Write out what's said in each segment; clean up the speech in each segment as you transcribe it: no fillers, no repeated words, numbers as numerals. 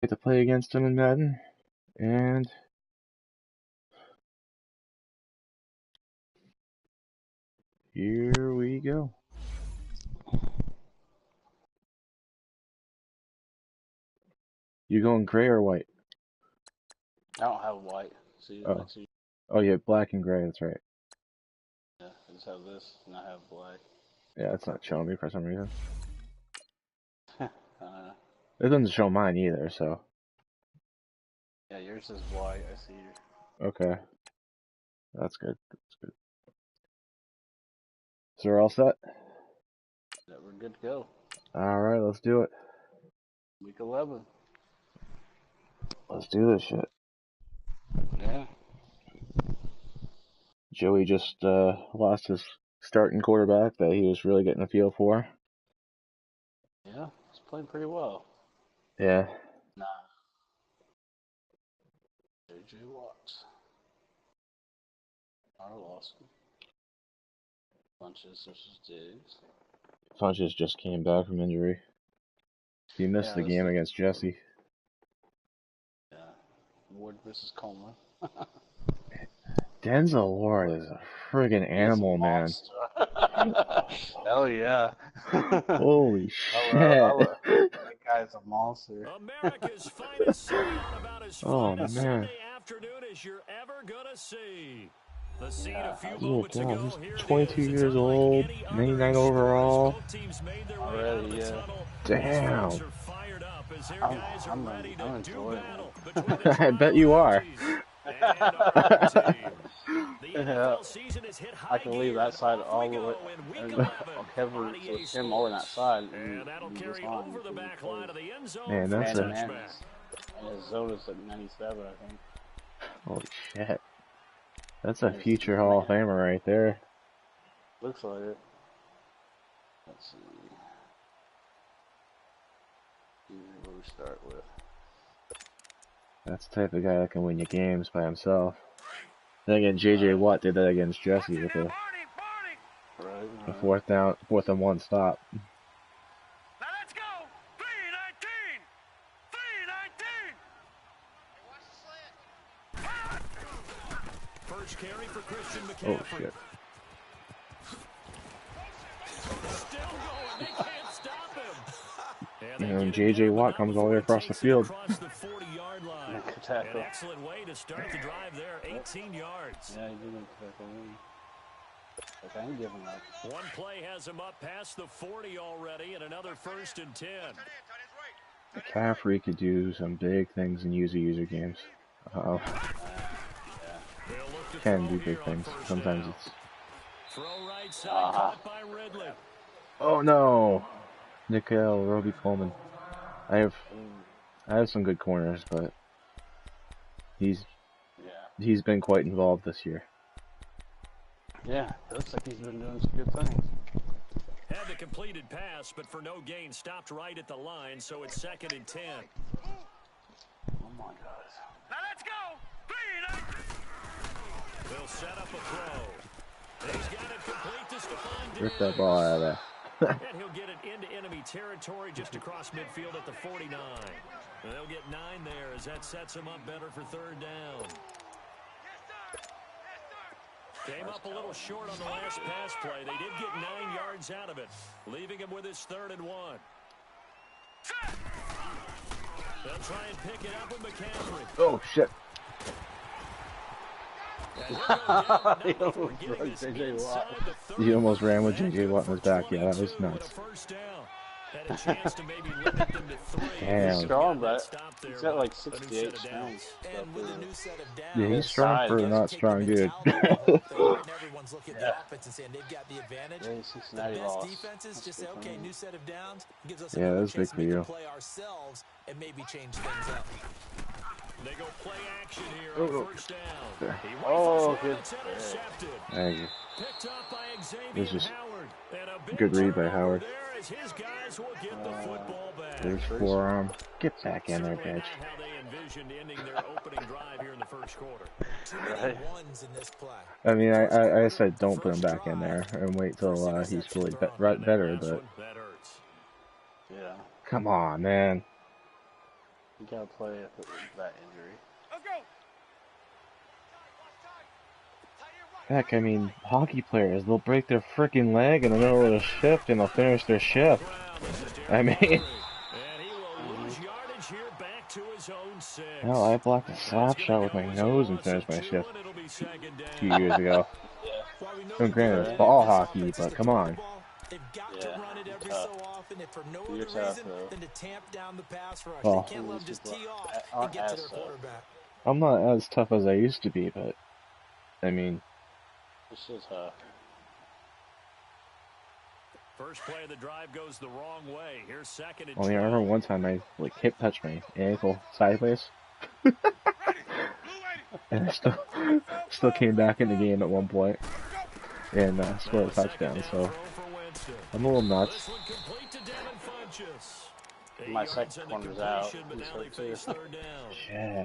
Get to play against him in Madden, and here we go. You going gray or white? I don't have white. See, Oh. see. Oh, yeah, black and gray, that's right. Yeah, I just have this, and I have black. Yeah, it's not showing me for some reason. It doesn't show mine either, so. Yeah, yours is white, I see you. Okay. That's good, that's good. So we're all set? Yeah, we're good to go. Alright, let's do it. Week 11. Let's do this shit. Yeah. Joey just lost his starting quarterback that he was really getting a feel for. Yeah, he's playing pretty well. Yeah. Nah. J.J. Watts. Our loss. Funches versus Diggs. Funches just came back from injury. He missed the game against Jesse. Yeah. Ward versus Coleman. Denzel Ward is a friggin' animal, man. Hell yeah. Holy shit. That guy's a monster. America's finest city on about as fun a Sunday afternoon as you're ever gonna see. The scene a few moments ago, here 22 years old, 99 overall. Already, yeah. Damn. I'm enjoying it. I bet you are. Yeah. I can leave that side all the way. Kevin, so it's him over that side, and that'll carry over the back line of the end zone. Man, that's a. And his zone is at 97, I think. Holy shit. That's a future Hall of Famer right there. Looks like it. Let's see. What we start with. That's the type of guy that can win you games by himself. Then again, J.J. Watt did that against Jesse with a fourth and one stop. Now let's go! 3-19! 3-19! First carry for Christian McCaffrey. Oh shit. Still going. They can't stop him. And J.J. Watt comes all the way across the field. An excellent way to start the drive there. 18 yards. Yeah, he didn't tackle him. Okay, I'm giving up. One play has him up past the 40 already, and another 1st and 10. McCaffrey could do some big things in user games. Can do big things. Sometimes it's. Throw right side, caught by Ridley. Oh no, Nickel, Roby Coleman. I have some good corners, but he's been quite involved this year. Yeah, it looks like he's been doing some good things. Had the completed pass, but for no gain, stopped right at the line, so it's 2nd and 10. Oh my God. Now let's go! 3-19! They'll set up a throw. He's got it complete to Stephon Diggs. Rip that ball out of there. And he'll get it into enemy territory just across midfield at the 49. And they'll get 9 there as that sets him up better for 3rd down. Came up a little short on the last pass play. They did get 9 yards out of it, leaving him with his 3rd and 1. They'll try and pick it up with McCaffrey. Oh, shit. He almost ran with J.J. Watt in his back. Yeah, that was nuts. Damn. He's strong, but he's got like 68 pounds. Yeah, he's strong for a not strong dude. Yeah, Cincinnati lost. Yeah, that was big for you. They go play action here on 1st down. Oh, good. Thank you. Picked up by Xavier This is Howard. good read by Howard. His guys will get the football back. There's forearm. Get back in there, bitch. How they envisioned ending their opening drive here in the 1st quarter. I mean, I said don't put him back in there and wait till he's fully better, but Yeah. come on, man. You gotta play with that injury. Heck, I mean, hockey players, they'll break their freaking leg in the middle of the shift and they'll finish their shift. I mean, hell, I blocked a slap shot with my nose and finished my shift a few years ago. And granted, it's ball hockey, but come on. They've got to run it every so often, if for no other reason than to tamp down the pass rush. Well, they can't let them just tee off and get to their quarterback. I'm not as tough as I used to be, but I mean, this is tough. First play of the drive goes the wrong way. Here's second and only I remember one time I like hip touched my ankle sideways, and I still came back in the game at one point and scored a touchdown. So I'm a little nuts. My second corner's out. Shit.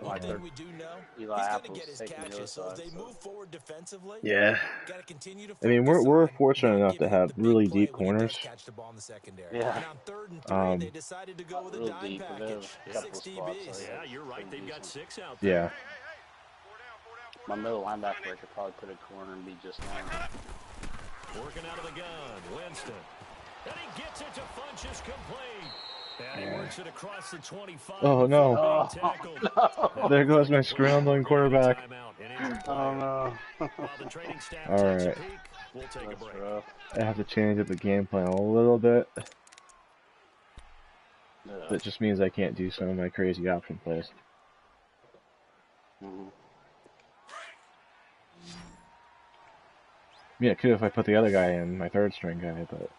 One thing we do know, he's going to get his catches, so if they move forward defensively, yeah. got to continue to I mean, we're fortunate enough to have really deep corners. Yeah. And on 3rd and 3, they decided to go with a dime package. 6 DBs. Yeah, you're right. They've got 6 out there. Yeah. My middle linebacker could probably put a corner and be just fine. Working out of the gun, Winston. And he gets it to Funchess complete. And he works it across the 25. Oh no. No. There goes my scrambling quarterback. Oh no. Alright. We'll take a break. I have to change up the game plan a little bit. That just means I can't do some of my crazy option plays. Yeah, I could if I put the other guy in, my 3rd string guy, but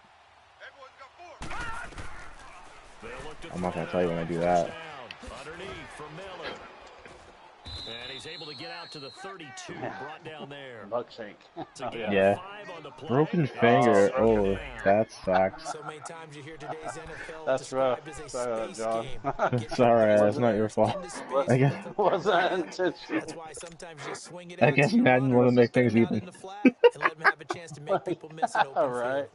I'm not going to tell you when I do that. And he's able to get out to the 32, brought down there. Buckshank. Yeah. Broken finger. Oh, that sucks. So many times you hear today's NFL That's rough. Sorry, John. Sorry, that's not your fault. I guess. Was that intentional? That's why sometimes you swing it I guess Madden want to make things even. and let them have a chance to make people miss an open Right.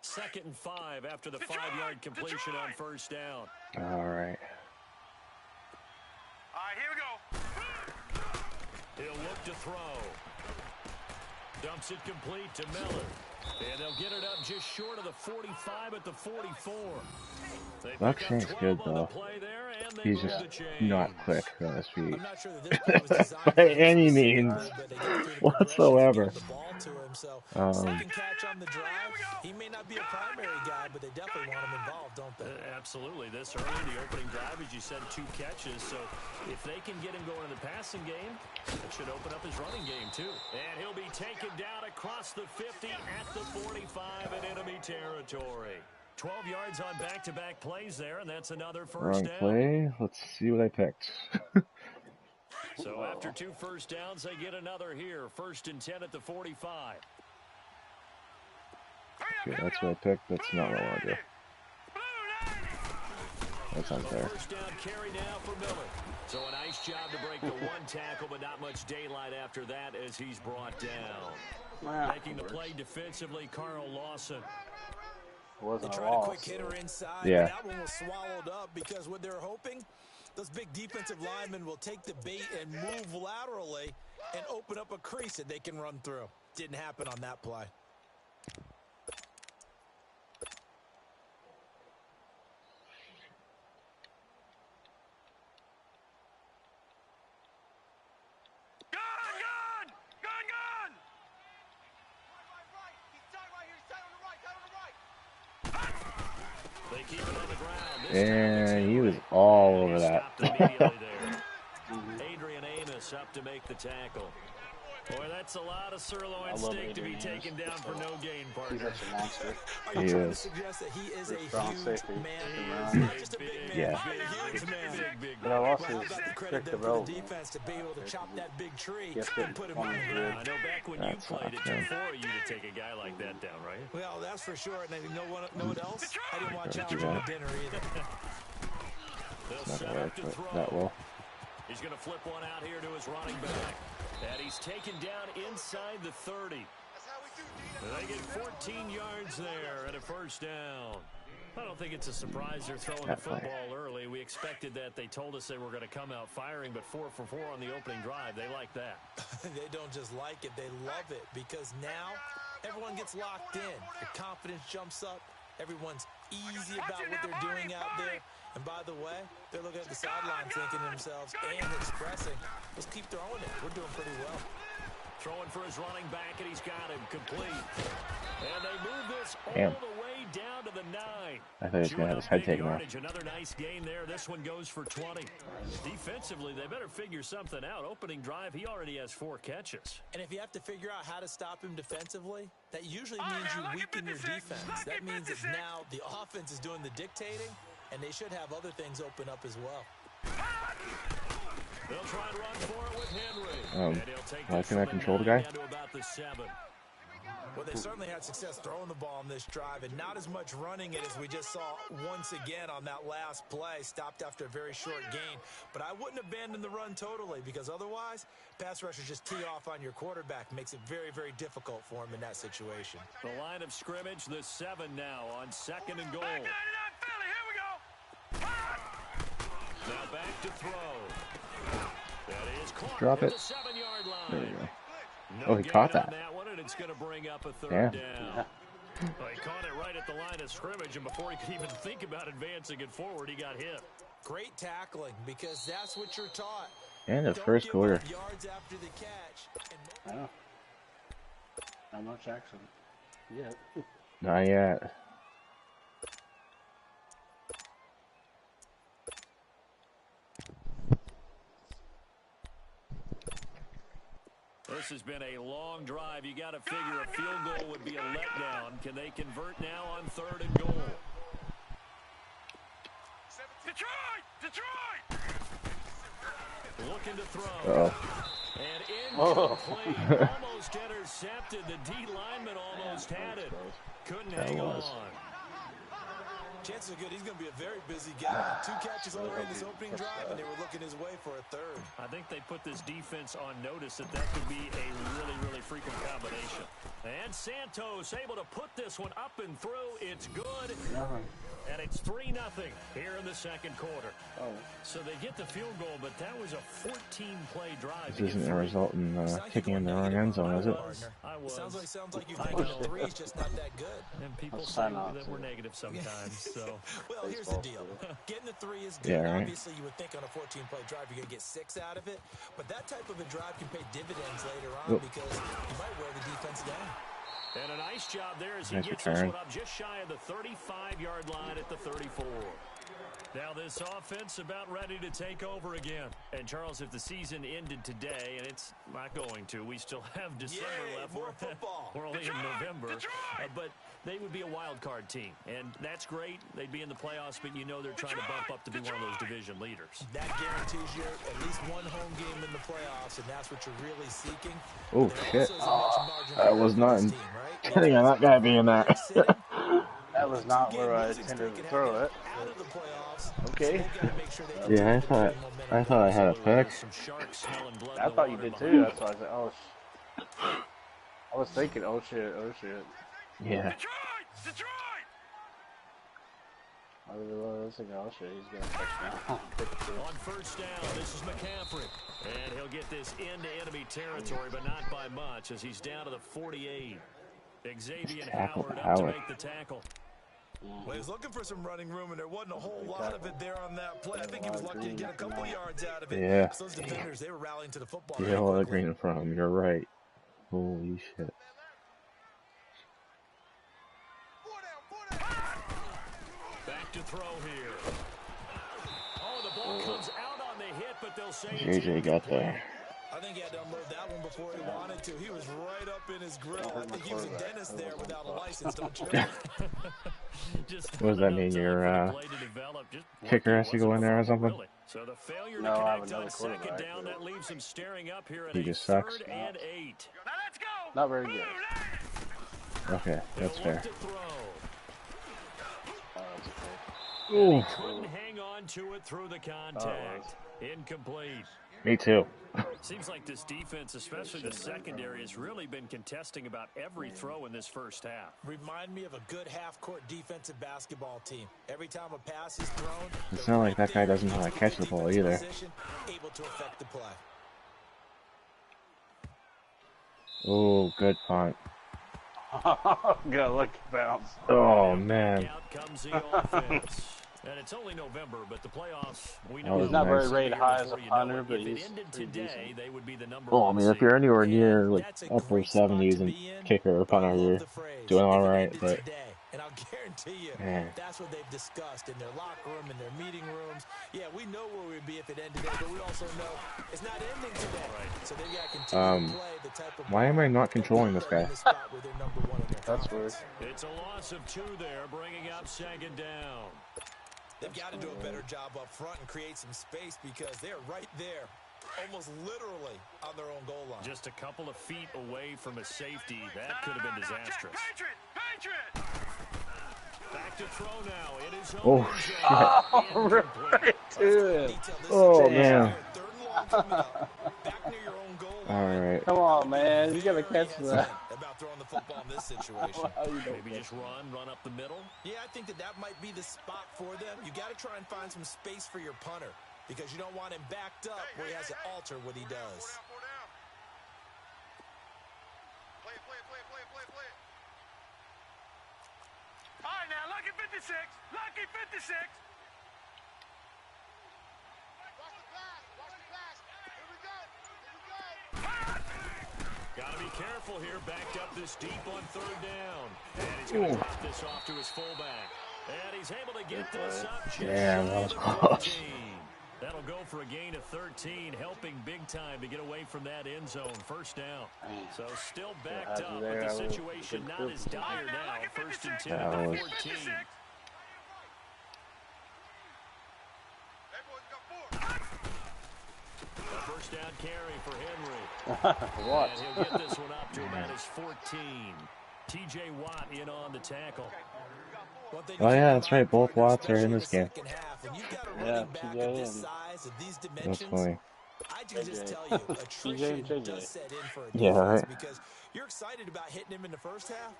2nd and 5 after the 5-yard completion on 1st down. All right. Here we go. He'll look to throw. Dumps it complete to Miller. And they'll get it up just short of the 45 at the 44. Buckshank's good, though. He's just not quick on his feet. By any means whatsoever. He may not be a primary guy, but they definitely want him involved, don't they? Absolutely. This early, the opening drive, as you said, 2 catches. So if they can get him going in the passing game, it should open up his running game, too. And he'll be taken down across the 50 at the 45 in enemy territory. 12 yards on back-to-back plays there, and that's another first down. Play. Let's see what I picked. So after 2 first downs, they get another here. 1st and 10 at the 45. Okay, that's what I picked. That's not what I want to do. That's unfair. First down carry now for Miller. So a nice job to break the 1 tackle, but not much daylight after that as he's brought down. Making the play defensively, Carl Lawson. They tried a quick hitter inside. Yeah. That one was swallowed up because what they're hoping, those big defensive linemen will take the bait and move laterally and open up a crease that they can run through. Didn't happen on that play. And he was all over that. Adrian Amos up to make the tackle. Boy, that's a lot of sirloin steak to be taken down for no gain, partner. He's such a monster. Are you trying to suggest that he is a huge man? Not just a big man, Yeah. a huge man. But I lost How his about the quick credit then for the development. defense to be able to chop that big tree Yes, and put him on the ground? I know back when you played, it took 4 of you to take a guy like that down, right? Well, that's for sure. And you know what else? I didn't watch out for dinner either. They'll Not set gonna up to work throw. that well. He's going to flip one out here to his running back. And he's taken down inside the 30. They get 14 yards there at a first down. I don't think it's a surprise they're throwing the football early. We expected that. They told us they were going to come out firing, but 4 for 4 on the opening drive. They like that. They don't just like it, they love it, because now everyone gets locked in. The confidence jumps up. Everyone's easy about what they're doing out there. And by the way, they're looking at the sideline thinking to themselves and expressing, let's keep throwing it. We're doing pretty well. Throwing for his running back, and he's got him complete. And they move this all the way down to the 9. I thought he was going to have his head taken off. Another nice gain there. This one goes for 20. Defensively, they better figure something out. Opening drive, he already has 4 catches. And if you have to figure out how to stop him defensively, that usually means you weaken your defense. That means that now the offense is doing the dictating, and they should have other things open up as well. They'll try and run for it with Henry. Why can I control the guy? Well, they certainly had success throwing the ball on this drive, and not as much running it as we just saw once again on that last play. Stopped after a very short gain. But I wouldn't abandon the run totally, because otherwise, pass rushers just tee off on your quarterback. Makes it very, very difficult for him in that situation. The line of scrimmage, the 7 now on 2nd and goal. Now back to throw. That is caught. Drop it. The 7-yard line. There we go. No He caught that. One, and it's going to bring up a 3rd Yeah. down. Well, he caught it right at the line of scrimmage, and before he could even think about advancing it forward, he got hit. Great tackling, because that's what you're taught. And the first quarter. Yards after the catch. I know. Not much action yet. Not yet. This has been a long drive. You got to figure a field goal would be a letdown. Can they convert now on 3rd and goal? Detroit! Looking to throw. And incomplete. Almost intercepted. The D lineman almost had it. Couldn't hang on. Chances are good he's going to be a very busy guy. 2 catches already in this opening drive, and they were looking his way for a 3rd. I think they put this defense on notice that could be a really, really frequent combination. And Santos able to put this one up and through. It's good. And it's 3-0 here in the 2nd quarter. So they get the field goal, but that was a 14-play drive. This isn't a result in kicking in the wrong end zone, is it? Sounds like you think a 3 is just not that good. And people say that we're negative sometimes. So, well, here's the deal. Getting the 3 is good. Yeah, right. Obviously, you would think on a 14-play drive you're going to get 6 out of it. But that type of a drive can pay dividends later on because you might wear the defense down. And a nice job there as he gets this one up just shy of the 35-yard line at the 34. Now this offense about ready to take over again. And Charles, if the season ended today, and it's not going to, we still have December left. More football. We're only in November. But they would be a wild card team, and that's great. They'd be in the playoffs, but you know they're trying to bump up to be one of those division leaders. That guarantees you at least one home game in the playoffs, and that's what you're really seeking. Oh, shit. I was not intending on that guy being there. That was not where I intended to throw it. Okay. Yeah, I thought I had a pick. I thought you did too. That's why I said, oh, I was thinking, oh shit. Yeah. I was thinking, oh shit, he's going to touchdown. On 1st down, this is McCaffrey. And he'll get this into enemy territory, but not by much as he's down to the 48. Xavier Howard up to make the tackle. Well, he was looking for some running room, and there wasn't a whole lot of it there on that play. I think he was lucky to get a couple yards out of it. Yeah. Those defenders, they were rallying to the football. Yeah, all that green in front of him. You're right. Holy shit. Back to throw here. Oh, the ball comes out on the hit, but they'll say JJ got there. I think he had to unload that one before he wanted to. He was right up in his grill. I think he was a dentist there without a license, don't you? What does that mean? Your kicker has to go in there or something? So the failure to connect on 2nd down, that leaves him staring up here at he just sucks. 3rd and 8. Not very good. Okay, that's fair. He couldn't hang on to it through the contact. Incomplete. Me too. Seems like this defense, especially the secondary, has really been contesting about every throw in this first half. Remind me of a good half-court defensive basketball team. Every time a pass is thrown, It's not like that guy doesn't know how to catch the ball either. Able to affect the play. Oh, good punt. Good look bounce. Oh man. Out comes the offense. And it's only November, but the playoffs, we know He's He's not nice. very rated high as a Before you know punter, it, but if it he's ended pretty today, decent. they would be the number Well, I one mean, if seed. you're anywhere near like That's a upper great spot to 70s and be in, kicker or but I punter, love you're the phrase, doing all if it right. ended But today. And I'll guarantee you, man, that's what they've discussed in their locker room, in their meeting rooms. Yeah, we know where we'd be if it ended today, but we also know it's not ending today. Right. So they've got to continue to play the type of why am I not controlling this guy? That's weird. It's a loss of 2 there, bringing up second down. They've got to do a better job up front and create some space because they're right there, almost literally on their own goal line. Just a couple of feet away from a safety. That could have been disastrous. Back to throw now. It is Oh shit! Right to him. Oh Damn. man! Third and long coming up. Back near your own goal line. All right. Come on, man. You gotta catch that. About throwing the football in this situation. Maybe just run up the middle. Yeah, I think that might be the spot for them. You got to try and find some space for your punter because you don't want him backed up where he has to alter what he does. Play it. All right, now, Lucky 56. Lucky 56. Watch the pass. Here we go. Got to be careful here. Backed up this deep on third down. And he's going to drop this off to his fullback. And he's able to get this up just Damn, that was shy of close. 15. That'll go for a gain of 13, helping big time to get away from that end zone. First down. So still backed up, but the situation not as dire now. First and 10 at the 14. A first down carry for Henry. What? And he'll get this one up to about his 14. T.J. Watt in on the tackle. Oh yeah, that's right. Both Watts are in this game. Yeah, TJ and That's funny. I can just tell you, attrition does set in for a defense Yeah, right. because you're excited about hitting him in the first half.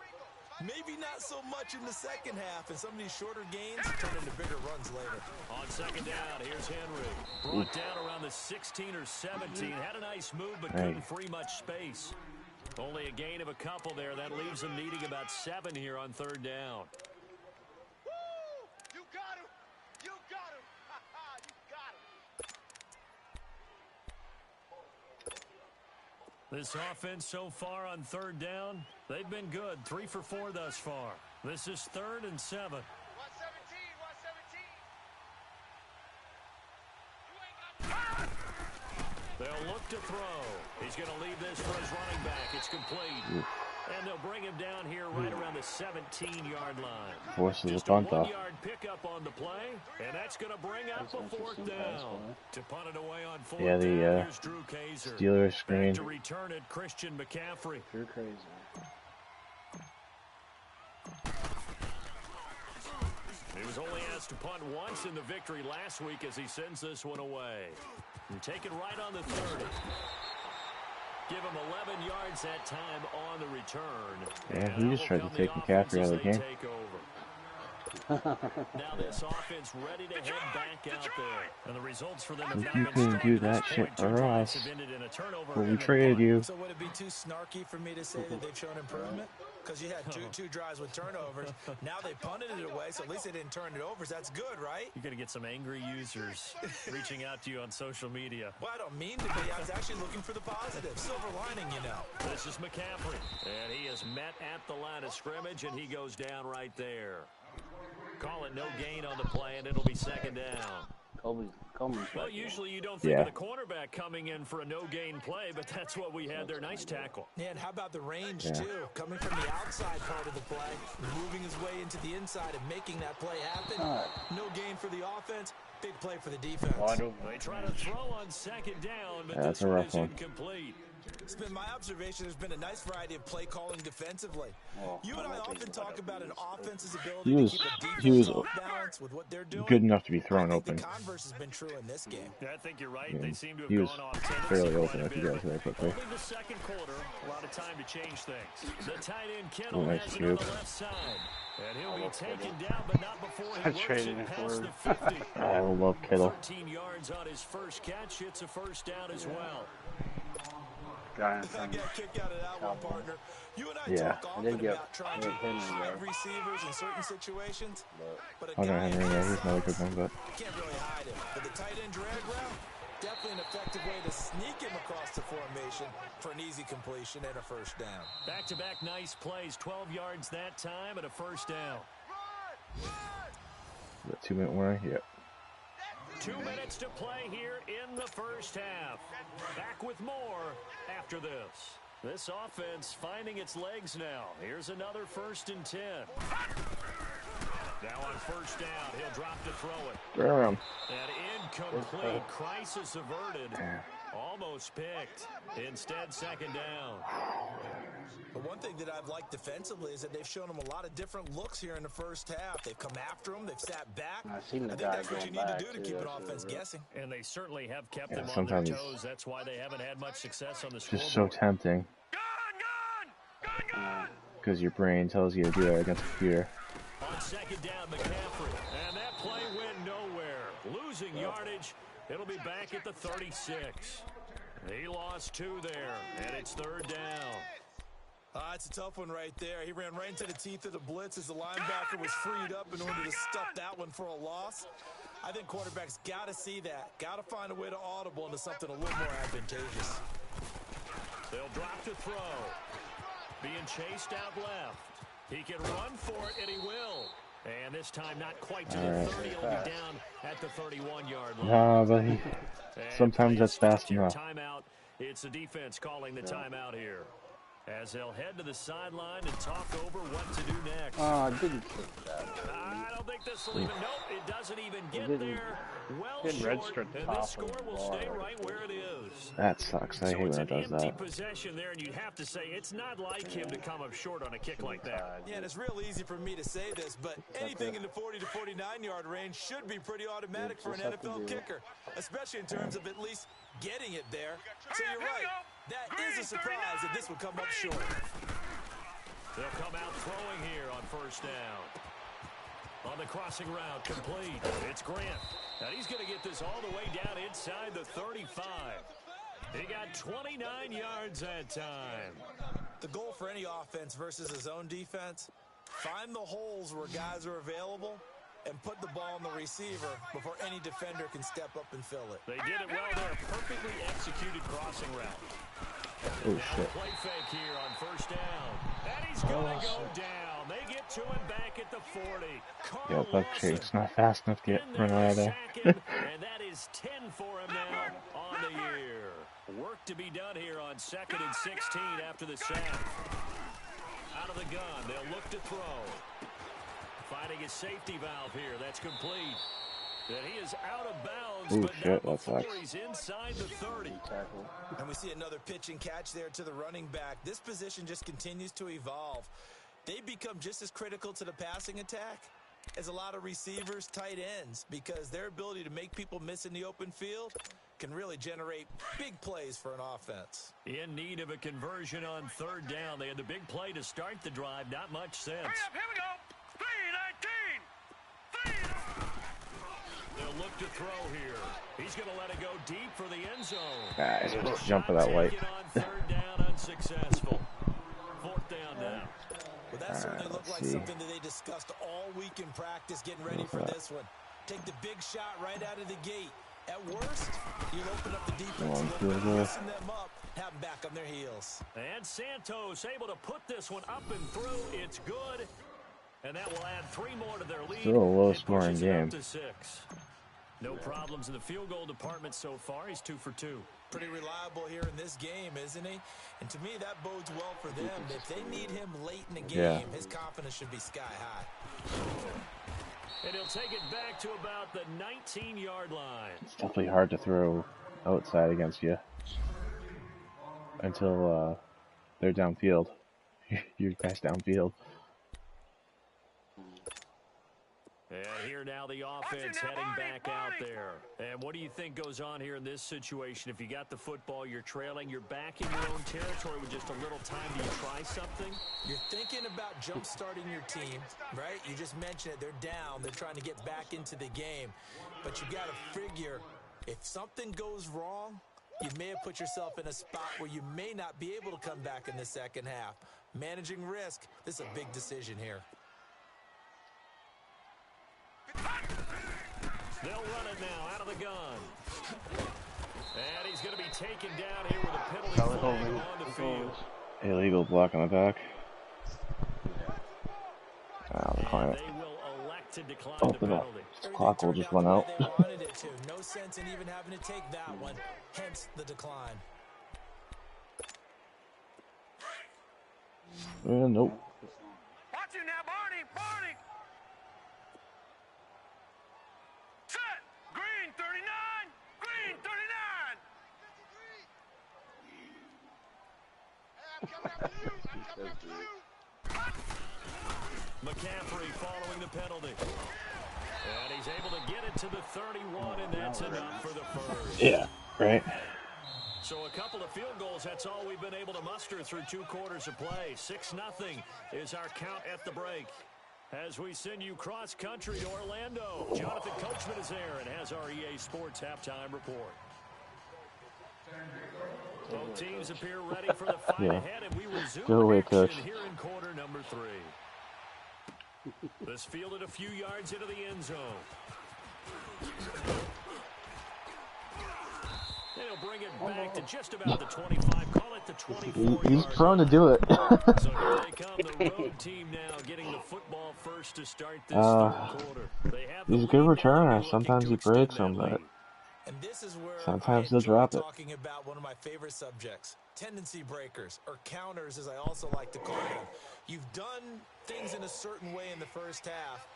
Maybe not so much in the second half, and some of these shorter gains turn into bigger runs later. On second down, here's Henry. Brought down around the 16 or 17. Had a nice move, but couldn't free much space. Only a gain of a couple there. That leaves them needing about 7 here on third down. You got him. You got him. You got him. This offense so far on third down, they've been good. 3 for 4 thus far. This is 3rd and 7. 117. They'll look to throw. He's going to leave this for his running back. It's complete. And they'll bring him down here right around the 17-yard line. Forces a Just punt a off. 1-yard pickup on the play, and that's going to bring up a 4th down. To punt it away on 4th Yeah, down, the here's Drew Kaiser. Steelers screen. Back to return it, Christian McCaffrey. You're crazy. He was only asked to punt once in the victory last week as he sends this one away. And take it right on the 30. Give him 11 yards that time on the return. Yeah, he just tried to take McCaffrey out of the game. Now this offense ready to head back out there. And the results for them have If not you been couldn't strong do to this that shit point. 2 for drives us, have ended in a turnover when we and a traded punt. you, So would it be too snarky for me to say that they've shown improvement? Because you had two drives with turnovers. Now they punted it away, so at least they didn't turn it over. So that's good, right? You're going to get some angry users reaching out to you on social media. Well, I don't mean to be. I was actually looking for the positive. Silver lining, you know. This is McCaffrey. And he is met at the line of scrimmage, and he goes down right there. Call it no gain on the play, and it'll be 2nd down. Well, usually you don't think of the cornerback coming in for a no-gain play, but that's what we had there. Nice tackle. Yeah, and how about the range, too? Coming from the outside part of the play, moving his way into the inside and making that play happen. No gain for the offense, big play for the defense. They try to throw on 2nd down, but that's this a one rough is one. incomplete. It's been my observation there's been a nice variety of play calling defensively. You and I often talk about an offense's ability to keep a defense off balance with what they're doing. Good enough to be thrown I open. think the converse has been true in this game. I think you're right. They seem to have He was gone off fairly open if you guys very quickly. Only the second quarter, a lot of time to change things. The tight end Kittle Nice has it on the cube. left side. And he'll be taken down, but not before he works it past the 50. I love Kittle. 13 yards on his first catch. It's a first down as well. Giant I got a kick out of that one, partner. You and I Yeah. talk often about trying to hide receivers in certain situations, but a Hunter guy Henry, in yeah, this he's another good size, one, but you can't really hide him. But the tight end drag route, definitely an effective way to sneak him across the formation for an easy completion and a first down. Back-to-back nice plays, 12 yards that time and a first down. the 2-minute warning. Yep. 2 minutes to play here in the first half. Back with more after this. This offense finding its legs now. Here's another 1st and 10. Now on first down, he'll drop to throw it. Turn around. An incomplete. Crisis averted. Almost picked. Instead, second down. But one thing that I've liked defensively is that they've shown him a lot of different looks here in the first half. They've come after him. They've sat back. I seen the think guy that's what you going need back to do to too, keep an that's offense really guessing. And they certainly have kept Yeah, them on their sometimes toes. That's why they haven't had much success on the Just so scoreboard. tempting. Because your brain tells you to do it against a computer. On second down, McCaffrey. And that play went nowhere. Losing yardage. It'll be back at the 36. He lost 2 there, and it's third down. It's a tough one right there. He ran right into the teeth of the blitz as the linebacker was freed up in order to stuff that one for a loss. I think quarterbacks got to see that. Got to find a way to audible into something a little more advantageous. They'll drop to throw. Being chased out left. He can run for it, and he will. And this time not quite to the 30. He'll be down at the 31-yard line. Nah, but sometimes that's fast enough. Timeout. It's the defense calling the timeout here. As they'll head to the sideline and talk over what to do next. I didn't think that. I don't think this will even. Nope, it doesn't even get didn't- there. Well didn't short, register at the and top this of score the will bar. stay right where it is. That sucks. I So hate it's when an it does empty that. possession there, and you'd have to say it's not like him to come up short on a kick like that. Yeah, and it's real easy for me to say this, but anything in the 40 to 49-yard range should be pretty automatic for an NFL kicker, especially in terms of at least getting it there. So you're right. That is a surprise that this would come up short. They'll come out throwing here on first down. On the crossing route, complete. It's Grant. Now he's going to get this all the way down inside the 35. He got 29 yards that time. The goal for any offense versus his own defense, find the holes where guys are available and put the ball on the receiver before any defender can step up and fill it. They did it well there. Perfectly executed crossing route. Oh, shit. Play fake here on first down. And he's going to go down. They get to him back at the 40. Yeah, Carl but Lawson it's not fast enough to get in run there out of to there. sack him, and that is 10 for him now on the year. Work to be done here on 2nd and 16 after the sack. Out of the gun, they'll look to throw. Finding his safety valve here. That's complete. And he is out of bounds, Ooh, but shit, not that before sucks. he's inside the 30. And we see another pitch and catch there to the running back. This position just continues to evolve. They become just as critical to the passing attack as a lot of receivers, tight ends, because their ability to make people miss in the open field can really generate big plays for an offense. In need of a conversion on third down. They had the big play to start the drive. Not much sense. Hurry up, here we go. 3-19. They'll look to throw here. He's going to let it go deep for the end zone. Ah, he's supposed to jump for that white. Taken on third down, unsuccessful. Fourth down now. Well, that certainly looked like see. something that they discussed all week in practice, getting ready for this one. Take the big shot right out of the gate. At worst, you'll open up the defense a little bit, loosen them up, have them back on their heels. And Santos able to put this one up and through. It's good. And that will add 3 more to their lead. Still a low It scoring pushes it up game. to 6. No problems in the field goal department so far. He's 2 for 2. Pretty reliable here in this game, isn't he? And to me, that bodes well for them. If they need him late in the game, his confidence should be sky high. And he'll take it back to about the 19-yard line. It's definitely hard to throw outside against you. until they're downfield. You're past downfield. And here now the offense heading back out there. And what do you think goes on here in this situation? If you got the football, you're trailing, you're back in your own territory with just a little time. Do you try something? You're thinking about jump-starting your team, right? You just mentioned it. They're down. They're trying to get back into the game. But you got to figure, if something goes wrong, you may have put yourself in a spot where you may not be able to come back in the second half. Managing risk, this is a big decision here. They'll run it now out of the gun. And he's going to be taken down here with a penalty flag on the field. Illegal block on the back. The client. They will elect to decline Oh, the penalty. the clock will just run out. They wanted it to. No sense in even having to take that one, hence the decline. Nope. Watch it now, Barney. Barney. Set. Green 39. Green 39. McCaffrey following the penalty. And he's able to get it to the 31, and that's enough for the first. Yeah, right. So a couple of field goals, that's all we've been able to muster through 2 quarters of play. 6-0 is our count at the break. As we send you cross-country to Orlando, Jonathan Coachman is there and has our EA Sports halftime report. Both teams appear ready for the fight ahead, and we resume Go away, action Coach. here in quarter number 3. This fielded a few yards into the end zone. They'll bring it back to just about the 25. Call it the 24. He's prone to do it. So here they come, the road team now getting the football first to start this third quarter. They have He's a good returner. Sometimes he breaks them, but And this is where sometimes they'll drop it. Talking about one of my favorite subjects, tendency breakers, or counters as I also like to call them. You've done things in a certain way in the first half,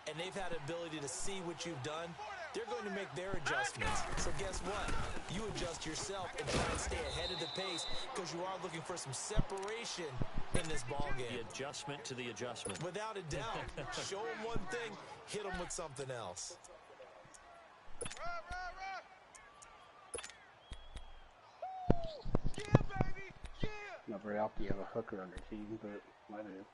and they've had ability to see what you've done. They're going to make their adjustments. So guess what? You adjust yourself and try and stay ahead of the pace because you are looking for some separation in this ball game. The adjustment to the adjustment. Without a doubt. Show them one thing, hit them with something else. Not very often you have a hooker on your team, but I do.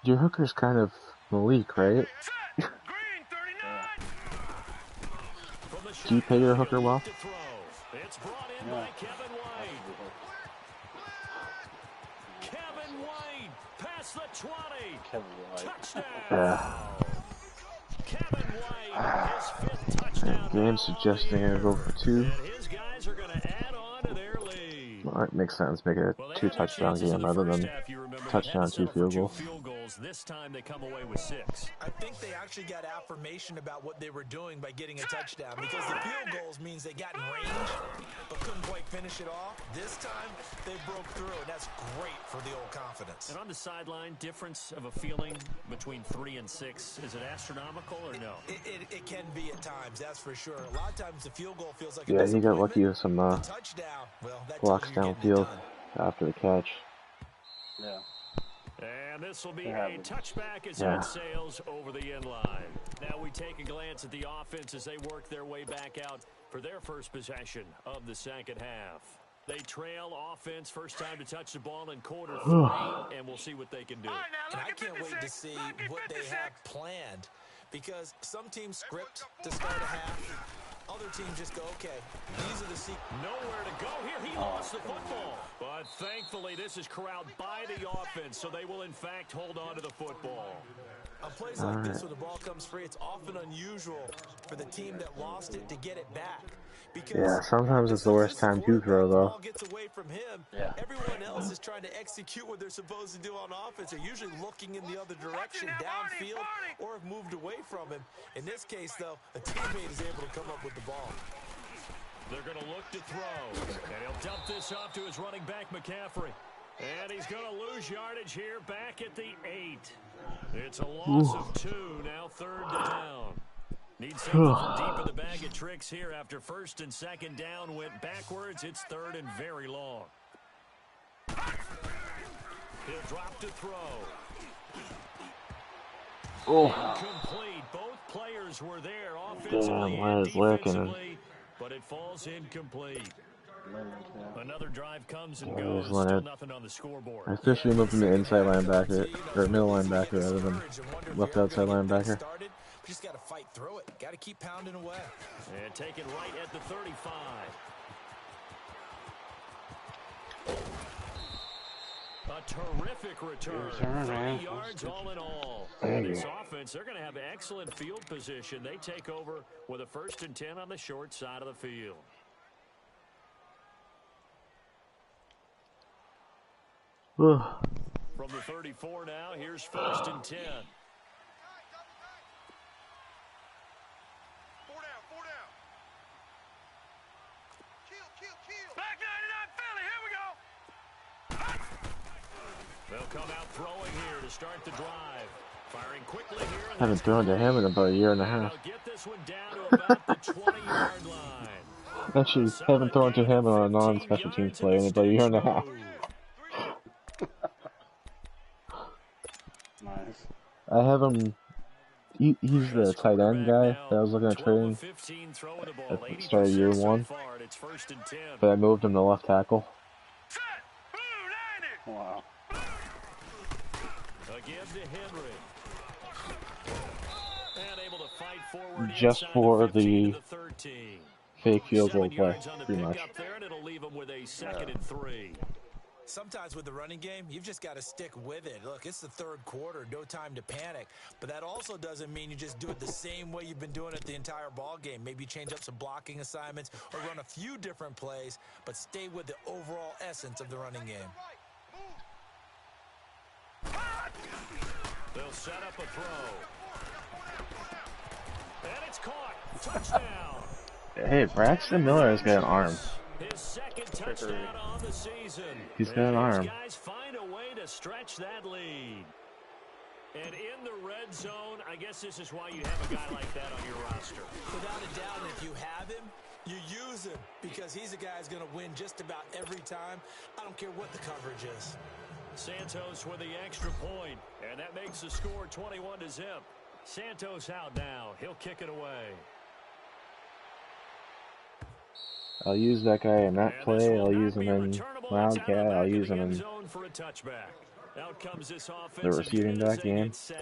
Your hooker's kind of Malik, right? Do you pay your hooker well? It's brought in by Kevin White. Kevin White past the 20. Kevin White. Touchdown. Yeah. Kevin White, his 5th touchdown. Game suggesting I go for 2. And his guys are going to add on to their lead. Well, it makes sense. Make it a 2 touchdown game rather than touchdown, 2 field goals. This time they come away with 6. I think they actually got affirmation about what they were doing by getting a touchdown because the field goals means they got in range but couldn't quite finish it off. This time they broke through, and that's great for the old confidence. And on the sideline, difference of a feeling between 3 and 6, is it astronomical or no? It can be at times, that's for sure. A lot of times the field goal feels like Yeah, he got lucky with some touchdown. Well, that blocks downfield after the catch. Yeah. And this will be a touchback as it sails over the end line. Now we take a glance at the offense as they work their way back out for their first possession of the second half. They trail offense, first time to touch the ball in quarter 3, and we'll see what they can do. And I can't wait to see what they have planned because some teams script to start a half. Other teams just go, okay, these are the nowhere to go here. He lost the football. But thankfully, this is corralled by the offense, so they will, in fact, hold on to the football. On plays like this where the ball comes free, it's often unusual for the team that lost it to get it back. Yeah, sometimes it's the worst time to throw, though. Gets away from him. Yeah. Everyone else is trying to execute what they're supposed to do on offense. They're usually looking in the other direction, downfield, or have moved away from him. In this case, though, a teammate is able to come up with the ball. They're going to look to throw. And he'll dump this off to his running back, McCaffrey. And he's going to lose yardage here back at the 8. It's a loss of 2, now 3rd down. Need something from deep in the bag of tricks here after 1st and 2nd down went backwards. It's 3rd and very long. He'll drop to throw. Incomplete. Both players were there offensively and defensively, but it falls incomplete. Another drive comes and goes. Still nothing on the scoreboard. I wish we moved him to inside linebacker, or middle linebacker rather than left outside linebacker. Just got to fight through it. Got to keep pounding away. And take it right at the 35. A terrific return. 30 yards all in all. This offense, they're going to have excellent field position. They take over with a 1st and 10 on the short side of the field. From the 34 now, here's 1st and 10. 4 down. Kill. Back 99 Philly, here we go. They'll come out throwing here to start the drive. Firing quickly here. I haven't thrown to him in about a year and a half. They'll get this one down to about the 20-yard line. Actually, haven't thrown to him on a non-special teams player in about a year and a half. Nice. I have him. He's the tight end guy that I was looking at trading at the start of year 1. But I moved him to left tackle. Wow. Just for the fake field goal play, pretty much. Sometimes with the running game, you've just got to stick with it. Look, it's the 3rd quarter, no time to panic. But that also doesn't mean you just do it the same way you've been doing it the entire ball game. Maybe change up some blocking assignments or run a few different plays, but stay with the overall essence of the running game. They'll set up a throw. And it's caught. Touchdown. Hey, Braxton Miller has got an arm. His 2nd touchdown on the season. He's got an arm. Guys find a way to stretch that lead. And in the red zone, I guess this is why you have a guy like that on your roster. Without a doubt, and if you have him, you use him because he's a guy who's going to win just about every time. I don't care what the coverage is. Santos with the extra point, and that makes the score 21-0. Santos out now. He'll kick it away. I'll use that guy in that play. I'll use him in Wildcat. I'll use him in the receiving back game. These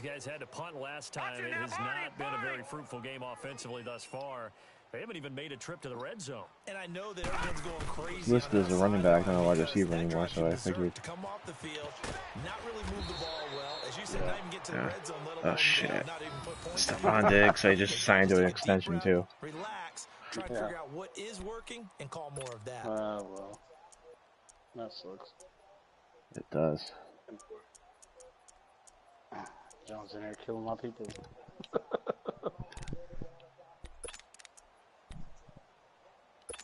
guys had to punt last time. It has not been a very fruitful game offensively thus far. They haven't even made a trip to the red zone. And I know that everyone's going crazy. Listed as a running back, not a wide receiver anymore, so I figured. To come off the field, not really move the ball well. As you said, not even get to the red zone, let alone Oh shit. not even put points. Stephon Diggs, I just signed to an extension too. Relax, try to figure out what is working and call more of that. Well, that sucks. It does. Jones in there killing my people.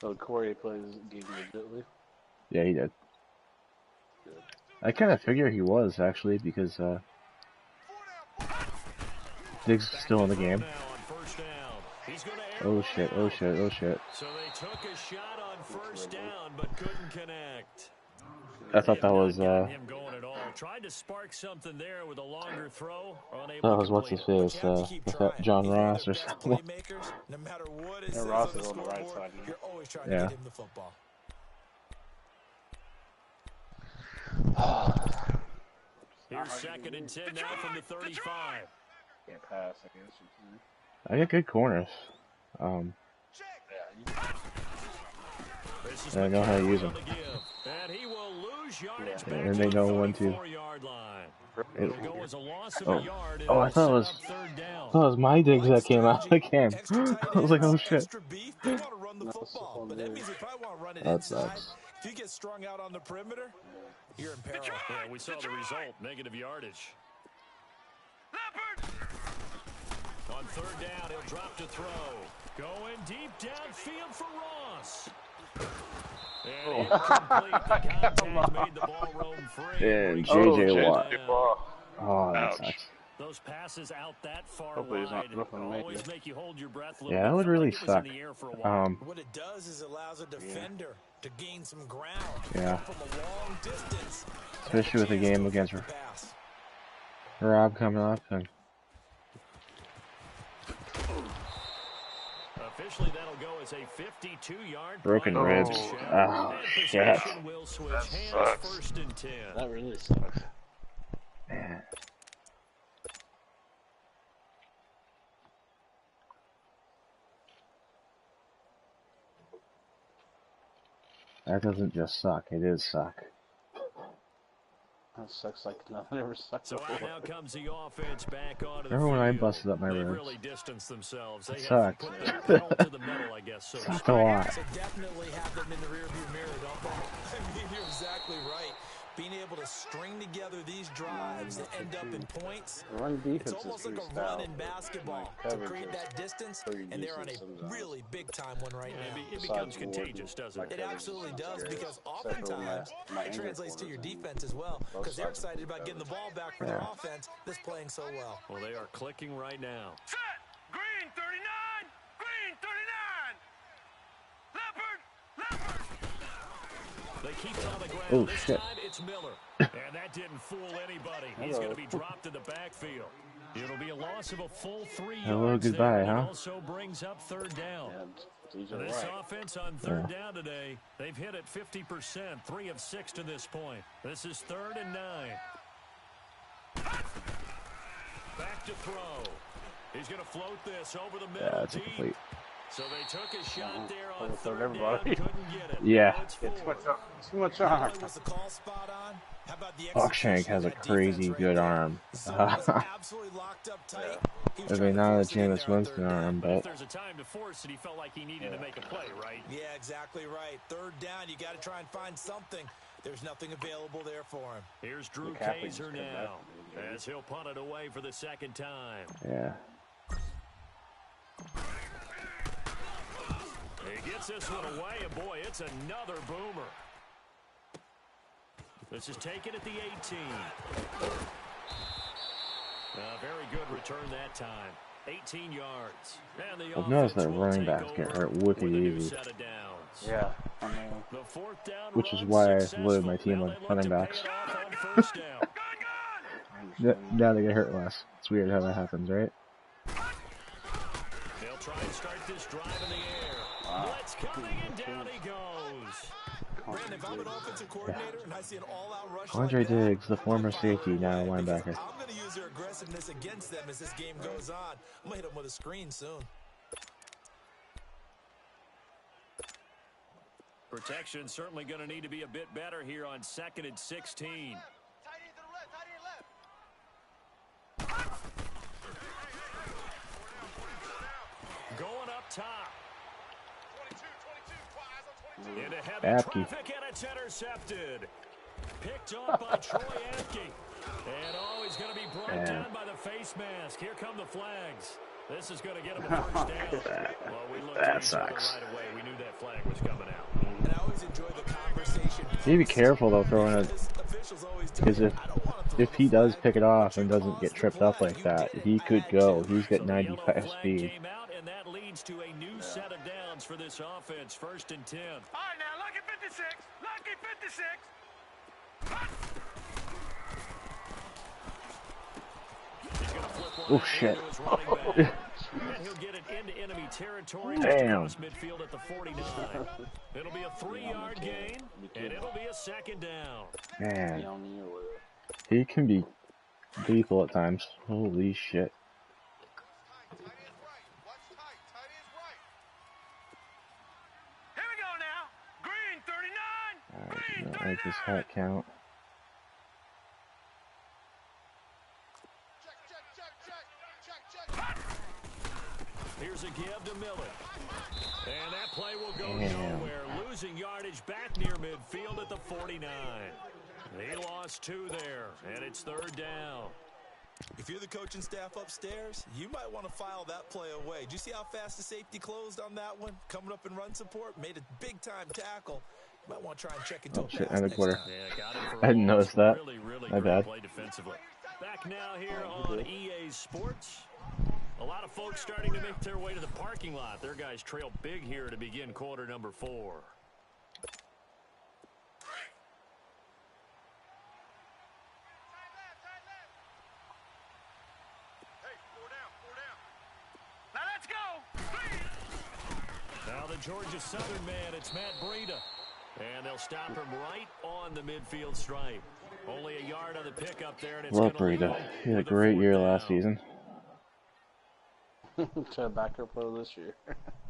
So Corey plays game legitimately. Yeah, he did. Good. I kind of figure he was actually because Diggs is still in the game. Oh shit! Oh shit! Oh shit! So they took a shot on 1st down, but couldn't connect. I thought that was him going at all. Tried to spark something there with a longer throw. That was what's his face? John Ross or something. No matter what it says Ross is on the right side now. You're always trying to get him the football. Here's 2nd and 10 now from the 35. Can't pass, I guess. I get good corners. I know how to use them. And he will lose yardage back and they know when to. Oh, I thought it was my Diggs that came out again. I was like, oh shit. That sucks. If you get strung out on the perimeter, you're in peril. Yeah, we saw the result, negative yardage. On 3rd down, he'll drop to throw. Going deep downfield for Ross. And incomplete. The contact made the ball roam free. And J.J. Watt. Oh, that Ouch. sucks. Those passes out that far Hopefully he's not wide looking at always me. make you hold your breath a little Yeah, bit. that would Felt really like it was in suck. the air for a while. What it does is allows a defender to gain some ground. Yeah. From a long distance. Especially with a game against Pass. Rob coming up. And Officially, that'll go as a 52-yard broken ribs. Oh, shit. will switch That hands sucks. 1st and 10. That really sucks. Man. That doesn't just suck, it is suck. That sucks like nothing ever sucked So before. now comes the offense back onto the Remember when I field. busted up my They ribs? really distanced themselves. They It have sucks. put the pedal to the metal, I guess, so to Sucked speak. a lot. So definitely have them in the rearview mirror, don't they? I mean, you're exactly right. Being able to string together these drives that end up in points, Run defense it's almost is like pretty a run stout, in but basketball my to coverage create is that distance, pretty and they're on decent a sometimes. really big-time one right now. It becomes contagious, doesn't it? It absolutely does, because Except for oftentimes my it anger translates to your corners and defense as well, both because they're sides of excited the about getting the ball back for Yeah. their offense that's playing so well. Well, they are clicking right now. Set. Green 39. Green 39. Leopard. Leopard. They keep it on the ground. Oh, this shit. time it's Miller. And that didn't fool anybody. He's going to be dropped in the backfield. It'll be a loss of a full 3 yards. Hello, goodbye, there, and huh? It also brings up 3rd down. Yeah, DJ This White. offense on 3rd down today, they've hit it 50%, 3 of 6 to this point. This is 3rd and 9. Back to throw. He's going to float this over the middle. Yeah, it's deep. incomplete. So they took a shot there on Overthrow 3rd everybody. down, couldn't get it. Yeah. Now it's Too 4. much arm. Was the call spot on? How about the Buckshank execution has of a that crazy defense right good there? arm. Zone was absolutely locked up tight. He was I trying mean, to not a force it in Jameis there on Winston 3rd down. arm, If but there's a time to force it, he felt like he needed to make a play, right? Yeah, exactly right. 3rd down, you got to try and find something. There's nothing available there for him. Here's Drew McCaffrey just Kaiser came back now from injury. as he'll punt it away for the 2nd time. yeah. He gets this one away, and boy, it's another boomer. This is taken at the 18. Very good return that time. 18 yards. And the I've noticed offense that will running take backs get over hurt with wicked a new easy. set of downs. Yeah, I mean, The 4th down Which is run why I successful. loaded my team Now on they look running to pay backs. it off on 1st down. Now they get hurt less. It's weird how that happens, right? They'll try and start this drive in the air. Blitz coming, and down he goes. Brandon, if I'm an offensive coordinator and I see an all-out rush Andre like that, Diggs, the former safety, now because linebacker. I'm going to use their aggressiveness against them as this game goes on. I'm going to hit them with a screen soon. Protection certainly going to need to be a bit better here on 2nd and 16. Tight end to the left. Tight end left. Going up top. 22. Eyes on 22. Into heavy Apke. traffic, and it's intercepted. Picked off by Troy Apke. And he's going to be brought Yeah. down by the face mask. Here come the flags. This is going to get him a 1st down. Well, we looked That at each other sucks. right away. We knew that flag was coming out. And I always enjoy the conversation. You need to be careful though throwing it, because if he does pick it off and doesn't get tripped up like that, he could go. He's got So the yellow 95 flag speed. came out, and that leads to a new set of downs for this offense. 1st and 10. All right, now, lucky 56. Lucky 56. He's going to flip one Oh, out shit. into his running back. And he'll get it into enemy territory just Damn. across midfield at the 49. It'll be a 3-yard gain, and it'll be a 2nd down. Man, you on me or whatever. he can be lethal at times. Holy shit. Tight end right. Watch tight. Tight end right. Here we go now. Green 39. I Green do not like this 39. hat count. Check. Here's a give to Miller. And that play will go Damn. nowhere. Losing yardage back near midfield at the 49. He lost 2 there, and it's 3rd down. If you're the coaching staff upstairs, you might want to file that play away. Did you see how fast the safety closed on that one? Coming up in run support, made a big-time tackle, Might want to try and check into Oh a shit, pass end of next quarter. time. Yeah, got him for I a didn't loss. notice that. Really My great bad. play defensively. Back now here on EA Sports. A lot of folks starting to make their way to the parking lot. Their guys trail big here to begin quarter number 4. Now let's go. Now the Georgia Southern man, it's Matt Breida. And they'll stop him right on the midfield stripe. Only a yard on the pickup there, and it's Love going to Breida. He had a great year last season. To back up for this year.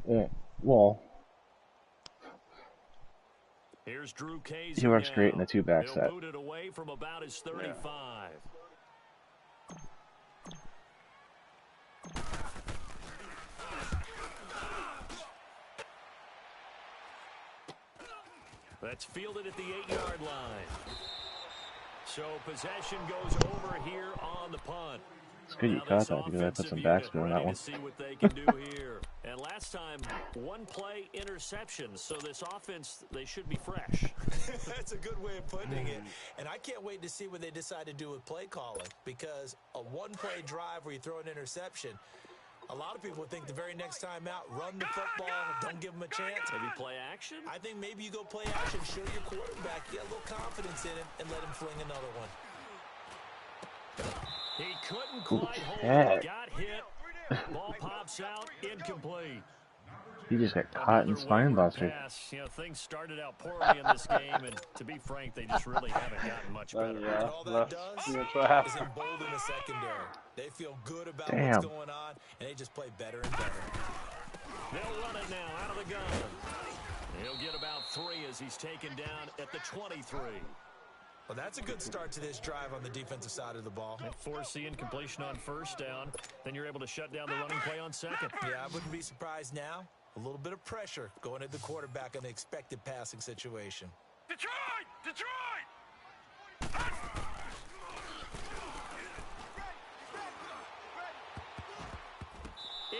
Yeah. Well, Here's Drew Casey. he works now. great in the 2-back He'll set. boot it away from about his 35. That's fielded at the 8-yard line. So possession goes over here on the punt. It's good you caught that because I put some backspin on that one. See what they can do here. And last time, one play interception. So this offense, they should be fresh. That's a good way of putting it. And I can't wait to see what they decide to do with play calling, because a one-play drive where you throw an interception, a lot of people would think the very next time out, run the football, don't give them a chance. Maybe play action? I think maybe you go play action, show your quarterback, get a little confidence in him, and let him fling another one. He couldn't quite hold it. Got hit. Ball pops out, incomplete. He just got caught in spine buster. You know, things started out poorly in this game, and to be frank, they just really haven't gotten much better. Yeah, And all that does that's what is happened. embolden the secondary. They feel good about Damn. what's going on, and they just play better and better. They'll run it now out of the gun. He'll get about 3 as he's taken down at the 23. Well, that's a good start to this drive on the defensive side of the ball. Force the incompletion on first down. Then you're able to shut down the running play on second. Yeah, I wouldn't be surprised now. A little bit of pressure going at the quarterback in an expected passing situation. Detroit! Detroit!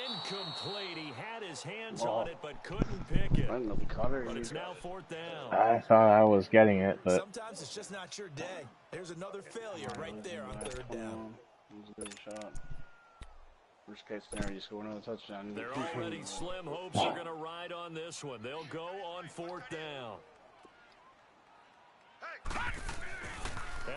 Incomplete. He had his hands on it, but couldn't pick it. I didn't know if he caught it or But he it's got now it. 4th down. I thought I was getting it, but Sometimes it's just not your day. There's another failure right there on 3rd down. That was a good shot. Worst case scenario, you score another touchdown. They're already slim hopes are going to ride on this one. They'll go on 4th down.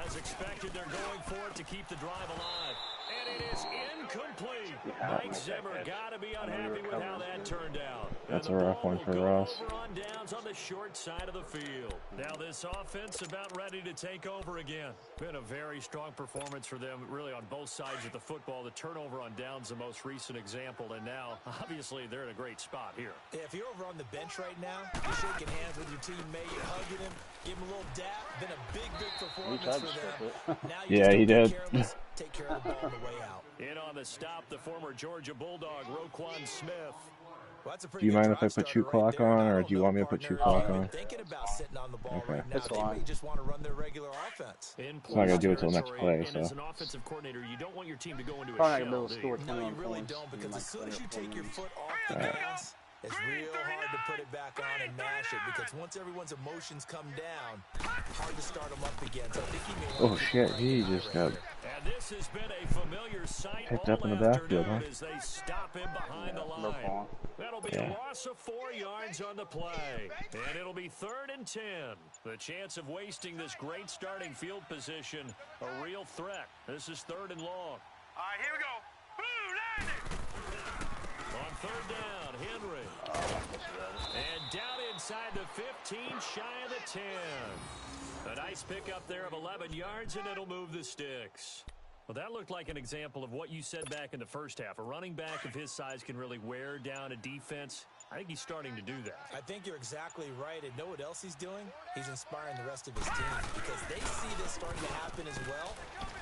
As expected, they're going for it to keep the drive alive. And it is incomplete. Mike Zimmer got to be unhappy with how that turned out. That's a rough one for Ross. Over on downs on the short side of the field. Now this offense about ready to take over again. Been a very strong performance for them, really on both sides of the football. The turnover on downs, the most recent example, and now obviously they're in a great spot here. Yeah, if you're over on the bench right now, you're shaking hands with your teammate, you're hugging him, give him a little dap. Been a big performance tried for to them. stop it. Now you Yeah, just he don't did. get careless, take care of the ball on the way out. In on the stop, the former Georgia Bulldog, Roquan Smith. Well, that's a do pretty you good mind if I drive put starter shoe right clock there. on, I or don't do you know, want me to put partner, shoe clock if you're on? thinking about sitting on the ball Okay. right now. It's They may fine. just want to run their regular offense. In not gonna do it till territory, next play, and as so. an offensive coordinator, you don't want your team to go into a Probably not gonna be shell, able to do score you? 20 No, you on really points don't, in because like as soon as 3 you or 4 take your minutes. foot off the gas, it's real hard to put it back on and mash it, because once everyone's emotions come down, hard to start them up again. So I think he may want Oh to keep shit, playing he high just right got here. And this has been a familiar sight picked all up in the backfield, afternoon huh? as they stop him behind the No line. ball. That'll be Yeah. a loss of 4 yards on the play. And it'll be 3rd and 10. The chance of wasting this great starting field position, a real threat. This is 3rd and long. All right, here we go. Blue, landing. On 3rd down, Henry. And down inside the 15, shy of the 10. A nice pickup there of 11 yards, and it'll move the sticks. Well, that looked like an example of what you said back in the first half. A running back of his size can really wear down a defense. I think he's starting to do that. I think you're exactly right. And know what else he's doing? He's inspiring the rest of his team, because they see this starting to happen as well.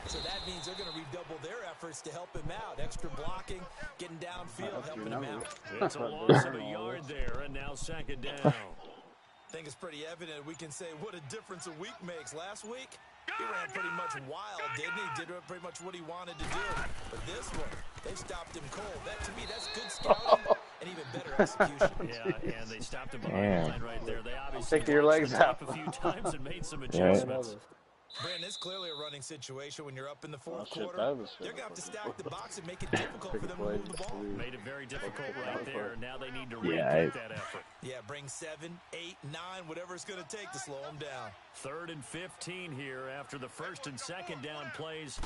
So that means they're going to redouble their efforts to help him out. Extra blocking, getting downfield, helping him out. It's a loss of a yard there, and now 2nd down. I think it's pretty evident we can say what a difference a week makes. Last week, he ran pretty much wild, didn't he? Did pretty much what he wanted to do. But this one, they stopped him cold. That, to me, that's good scouting. And and even better execution. Yeah, and they stopped him behind the line right there. They obviously taking your legs out a few times and made some adjustments. Brandon, it's clearly a running situation when you're up in the fourth shit, quarter. They're going to have to stack the box and make it difficult for them to move the ball. Made it very difficult right there. Now they need to repeat that effort. Yeah, bring 7, 8, 9, whatever it's going to take to slow them down. 3rd and 15 here after the 1st and 2nd down plays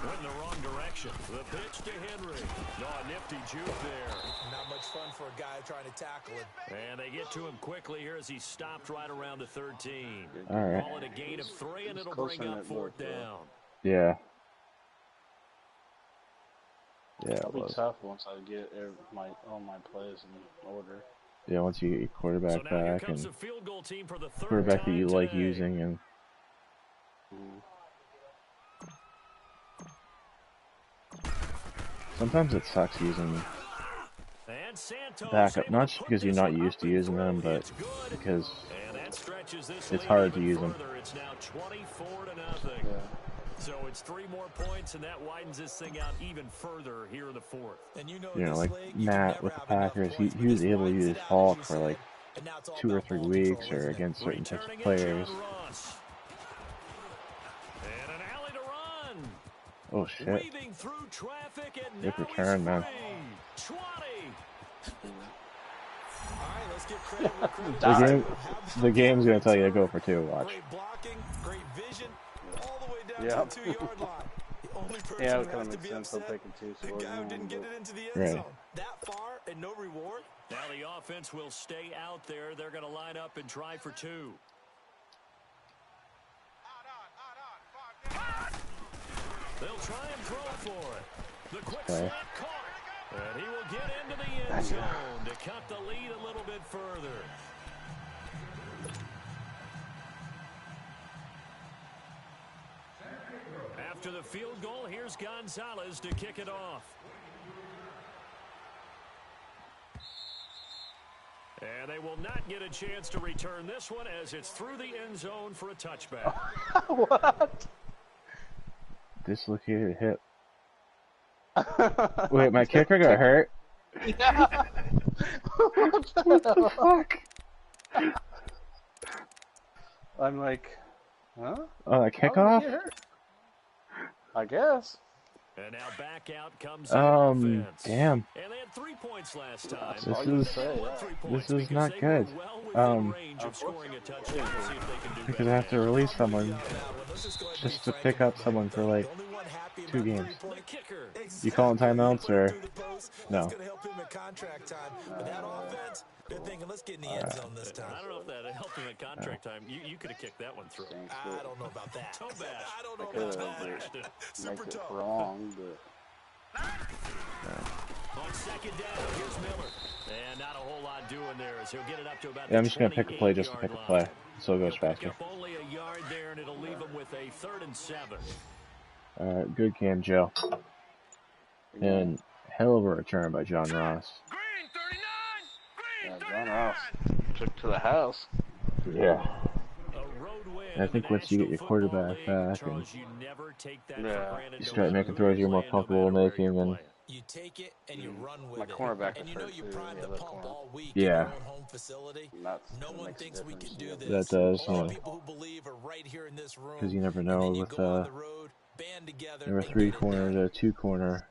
went in the wrong direction. The pitch to Henry. Oh, nifty juke there. Not much fun for a guy trying to tackle it. And they get to him quickly here as he stopped right around the 13. All right. Ball at a gain of 3, and it'll bring up 4th down. Yeah. Yeah, It'll it be was. tough once I get all my plays in order. Yeah, once you get your quarterback So now here back comes and the field goal team for the 3rd quarterback that time you like today. using, and sometimes it sucks using And Santos backup, able not to just put because you're this not one used up to and using them, through. but It's good. because And that stretches this it's lead hard to even use them. further. It's now 24-0. Yeah. So it's 3 more points, and that widens this thing out even further here in the 4th. And you know, You know, this like league, you can Matt never with the have enough Packers, points, he but was this able to widens use it out, as Hulk you for said, like and now it's all 2 or about 3 ball weeks, control, or isn't it? against certain types of Returning it, players. John Ross. And an alley to run. Oh shit! Weaving through traffic, and Good now return, he's man. free. 20. All right, let's give credit where credit's The due. game, How the about game's that gonna tell you to return? go for 2. Watch. Great blocking, great vision, all the way down Yep. to the 2-yard line. The only person Yeah, who it kind has of to makes be sense. I'll upset, take it too. the So guy who didn't get it into the end Right. zone. That far and no reward. Now the offense will stay out there. They're going to line up and try for 2. They'll try and throw for it. The quick Okay. slant caught. And he will get into the end zone to cut the lead a little bit further. After the field goal, here's Gonzalez to kick it off. And they will not get a chance to return this one as it's through the end zone for a touchback. What? Dislocated hip. Wait, my kicker got hurt? Yeah. What the fuck? I'm like, huh? A How did kickoff? he get hurt? I guess. And now back out comes the offense. Damn. And they had 3 points last time. This all you is say, Won yeah. 3 points this is because not they good. were well within range of Of course. scoring a touchdown. See if they can do Because I better have to now. release someone Let's just go ahead and just be to frank pick and up admit someone it, for the like only one happy 2 about games. The kicker. You calling timeouts or Through the post, no? That's gonna help him at contract time. But that offense, they're thinking, let's get in the end zone this time. I don't know if that helped him at contract time. You could have kicked that one through. I don't know about that. Toe bash. I don't know Could about have, that. but Super make it tough. wrong, but On 2nd down, here's Miller. And not a whole lot doing there as he'll get it up to about Yeah, I'm the just gonna pick a play just to 28-yard pick a line. play, so it goes He'll pick faster. up only a yard there, and it'll leave him with a 3rd and 7. Good game, Joe. And hell of a return by John Ross. Green 39. Green yeah, 39. John Ross took to the house. Yeah. A road win I in think the once you get National your Football quarterback League, back and Charles, you never take that for Yeah. granted, you no start matter making who throws you're more playing, no comfortable matter where making, you're and playing. You take it and you run with My it. cornerback And is you know hurt, you too, prime the the other pump corner. all week Yeah. in your own home facility. That's, No that one makes a thinks we can difference, do yeah. this. that does. All the Yeah. people who believe are right here in this room. Because you never And know then you with go on the road, band together, there were and 3 get it corner done. to 2 corner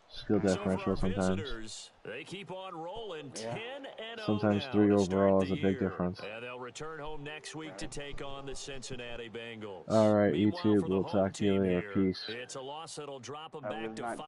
skill So for differential our sometimes. visitors, they keep on rolling, Yeah. 10-0 Sometimes now 3 to start overall the is a big year. difference. And they'll return home next week to take on the Cincinnati Bengals. Alright, Meanwhile, YouTube, for the we'll home talk to you team later. here, Peace. it's a loss that'll drop them Have a back good to night. 5.